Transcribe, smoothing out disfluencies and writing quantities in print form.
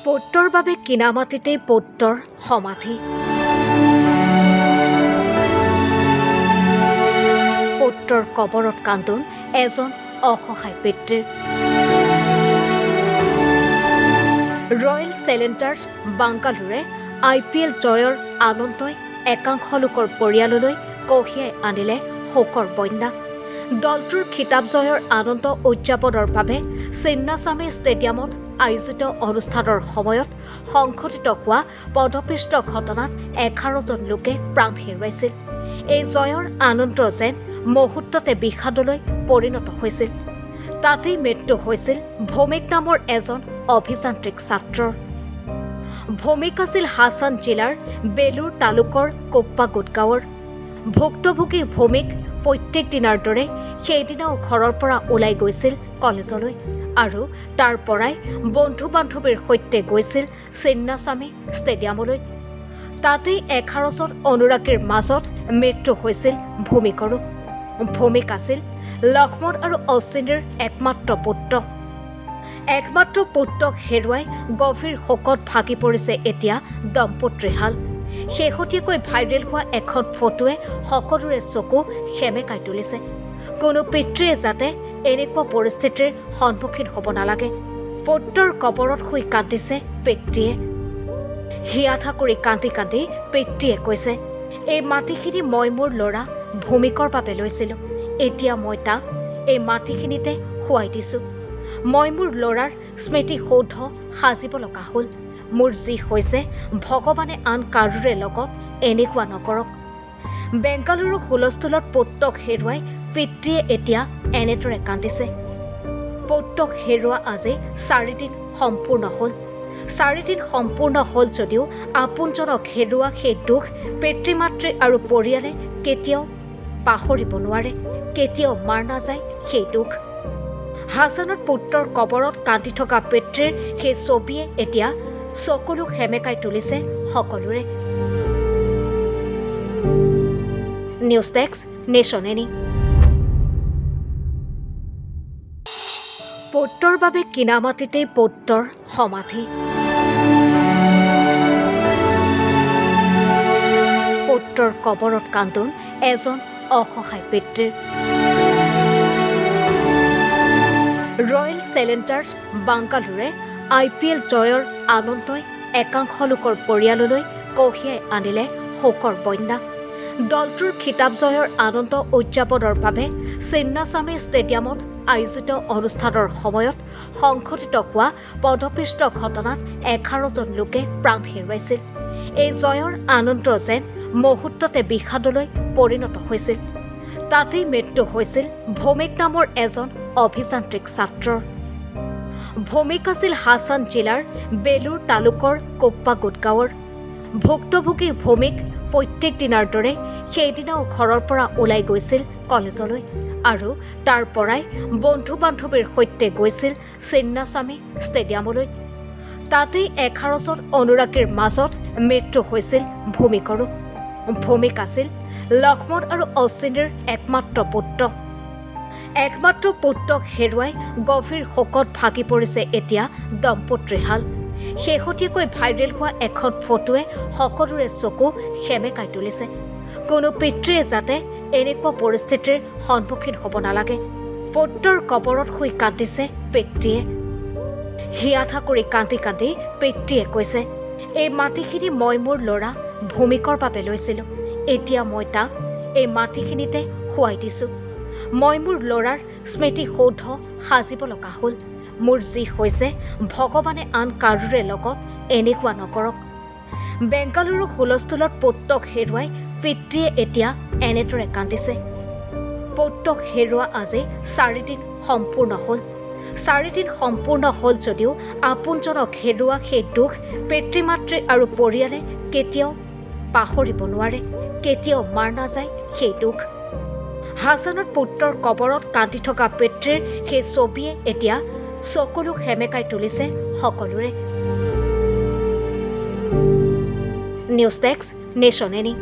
পুত্ৰৰ বাবে কিনা মাটিতেই পুত্ৰৰ সমাধি। পুত্ৰৰ কবৰত কান্দোন এজন অসহায় পিতৃৰ। ৰয়েল চেলেঞ্জাৰ্ছ বাংগালোৰে IPL জয়ৰ আনন্দই একাংশ লোকৰ পৰিয়াললৈ কঢ়িয়াই আনিলে শোকৰ বন্যা। দলটোৰ খিতাপ জয়ৰ আনন্দ উদযাপনৰ বাবে চিন্নাস্বামী ষ্টেডিয়ামত আয়োজিত অনুষ্ঠানৰ সময়ত সংঘটিত হোৱা পদপিষ্ট ঘটনাত 11জন লোকে প্ৰাণ হেৰুৱাইছিল। এই জয়ৰ আনন্দ যেন মুহূৰ্ততে বিষাদলৈ পৰিণত হৈছিল। তাতেই মৃত্যু হৈছিল ভৌমিক নামৰ এজন অভিযান্ত্ৰিক ছাত্ৰৰ। ভৌমিক আছিল হাছান জিলাৰ বেলুৰ তালুকৰ কোপ্পাগুট গাঁৱৰ। ভুক্তভোগী ভৌমিক প্ৰত্যেক দিনাৰ দৰে সেইদিনাও ঘৰৰ পৰা ওলাই গৈছিল কলেজলৈ আৰু তাৰ পৰাই বন্ধু বান্ধৱীৰ সৈতে গৈছিল চিন্নাস্বামী ষ্টেডিয়ামলৈ। তাতেই 11জন অনুৰাগীৰ মাজত মৃত্যু হৈছিল ভৌমিকৰো। ভৌমিক আছিল লক্ষ্মণ আৰু অশ্বিনীৰ একমাত্ৰ পুত্ৰ। একমাত্ৰ পুত্ৰক হেৰুৱাই গভীৰ শোকত ভাগি পৰিছে এতিয়া দম্পতীহাল। শেহতীয়াকৈ ভাইৰেল হোৱা এখন ফটোৱে সকলোৰে চকু সেমেকাই তুলিছে। কোনো পিতৃয়ে যাতে এনেকুৱা পৰিস্থিতিৰ সন্মুখীন হ'ব নালাগে। পুত্ৰৰ কবৰত শুই কান্দিছে পিতৃয়ে। হিয়া ঠাকুৰি কান্দি কান্দি পিতৃয়ে কৈছে, এই মাটিখিনি মই মোৰ ল'ৰা ভৌমিকৰ বাবে লৈছিলোঁ। এতিয়া মই তাক এই মাটিখিনিতে শুৱাই দিছোঁ। মই মোৰ ল'ৰাৰ স্মৃতি সৌধ সাজিব লগা হ'ল। মোৰ যি হৈছে ভগৱানে আন কাৰোৰে লগত এনেকুৱা নকৰক। বেংগালুৰু হুলস্থুলত পুত্ৰক হেৰুৱাই পিতৃয়ে এতিয়া এনেদৰে কান্দিছে। পুত্ৰক হেৰুৱা আজি 4 দিন সম্পূৰ্ণ হ'ল। 4 দিন সম্পূৰ্ণ হ'ল যদিও আপোনজনক হেৰুৱা সেই দুখ পিতৃ মাতৃ আৰু পৰিয়ালে কেতিয়াও পাহৰিব নোৱাৰে, কেতিয়াও মাৰ নাযায় সেই দুখ। হাছানত পুত্ৰৰ কবৰত কান্দি থকা পিতৃৰ সেই ছবিয়ে এতিয়া চকুলো সেমেকাই তুলিছে সকলোৰে। News desk nation any. পুত্ৰৰ বাবে কিনা মাটিতেই পুত্ৰৰ সমাধি। পুত্ৰৰ কবৰত কান্দোন এজন অসহায় পিতৃৰ। ৰয়েল চেলেঞ্জাৰ্ছ বাংগালোৰে IPL জয়ৰ আনন্দই একাংশ লোকৰ পৰিয়াললৈ কঢ়িয়াই আনিলে শোকৰ বন্যা। দলটোৰ খিতাপ জয়ৰ আনন্দ উদযাপনৰ বাবে চিন্নাস্বামী ষ্টেডিয়ামত আয়োজিত অনুষ্ঠানৰ সময়ত সংঘটিত হোৱা পদপিষ্ট ঘটনাত 11জন লোকে প্ৰাণ হেৰুৱাইছিল। এই জয়ৰ আনন্দ যেন মুহূৰ্ততে বিষাদলৈ পৰিণত হৈছিল। তাতেই মৃত্যু হৈছিল ভৌমিক নামৰ এজন অভিযান্ত্ৰিক ছাত্ৰৰ। ভৌমিক আছিল হাছান জিলাৰ বেলুৰ তালুকৰ কোপ্পাগুট গাঁৱৰ। ভুক্তভোগী ভৌমিক প্ৰত্যেক দিনাৰ দৰে সেইদিনাও ঘৰৰ পৰা ওলাই গৈছিল কলেজলৈ আৰু তাৰ পৰাই বন্ধু বান্ধৱীৰ সৈতে গৈছিল চিন্নাস্বামী ষ্টেডিয়ামলৈ। তাতেই 11জন অনুৰাগীৰ মাজত মৃত্যু হৈছিল ভৌমিকৰো। ভৌমিক আছিল লক্ষ্মণ আৰু অশ্বিনীৰ একমাত্ৰ পুত্ৰ। একমাত্ৰ পুত্ৰক হেৰুৱাই গভীৰ শোকত ভাগি পৰিছে এতিয়া দম্পতীহাল। শেহতীয়াকৈ ভাইৰেল হোৱা এখন ফটোৱে সকলোৰে চকু সেমেকাই তুলিছে। কোনো পিতৃয়ে যাতে এনেকুৱা পৰিস্থিতিৰ সন্মুখীন হ'ব নালাগে। পুত্ৰৰ কবৰত শুই কান্দিছে পিতৃয়ে। হিয়া ঠাকুৰি কান্দি কান্দি পিতৃয়ে কৈছে, এই মাটিখিনি মই মোৰ ল'ৰা ভৌমিকৰ বাবে লৈছিলোঁ। এতিয়া মই তাক এই মাটিখিনিতে শুৱাই দিছোঁ। মই মোৰ ল'ৰাৰ স্মৃতি সৌধ সাজিব লগা হ'ল। মোৰ যি হৈছে ভগৱানে আন কাৰোৰে লগত এনেকুৱা নকৰক। বেংগালুৰু হুলস্থুলত পুত্ৰক হেৰুৱাই পিতৃয়ে এতিয়া এনেদৰে কান্দিছে। পুত্ৰক হেৰুৱা আজি 4 দিন সম্পূৰ্ণ হ'ল। 4 দিন সম্পূৰ্ণ হ'ল যদিও আপোনজনক হেৰুৱা সেই দুখ পিতৃ মাতৃ আৰু পৰিয়ালে কেতিয়াও পাহৰিব নোৱাৰে, কেতিয়াও মাৰ নাযায় সেই দুখ। হাছানত পুত্ৰৰ কবৰত কান্দি থকা পিতৃৰ সেই ছবিয়ে এতিয়া চকুলো সেমেকাই তুলিছে সকলোৰে। News desk nation any.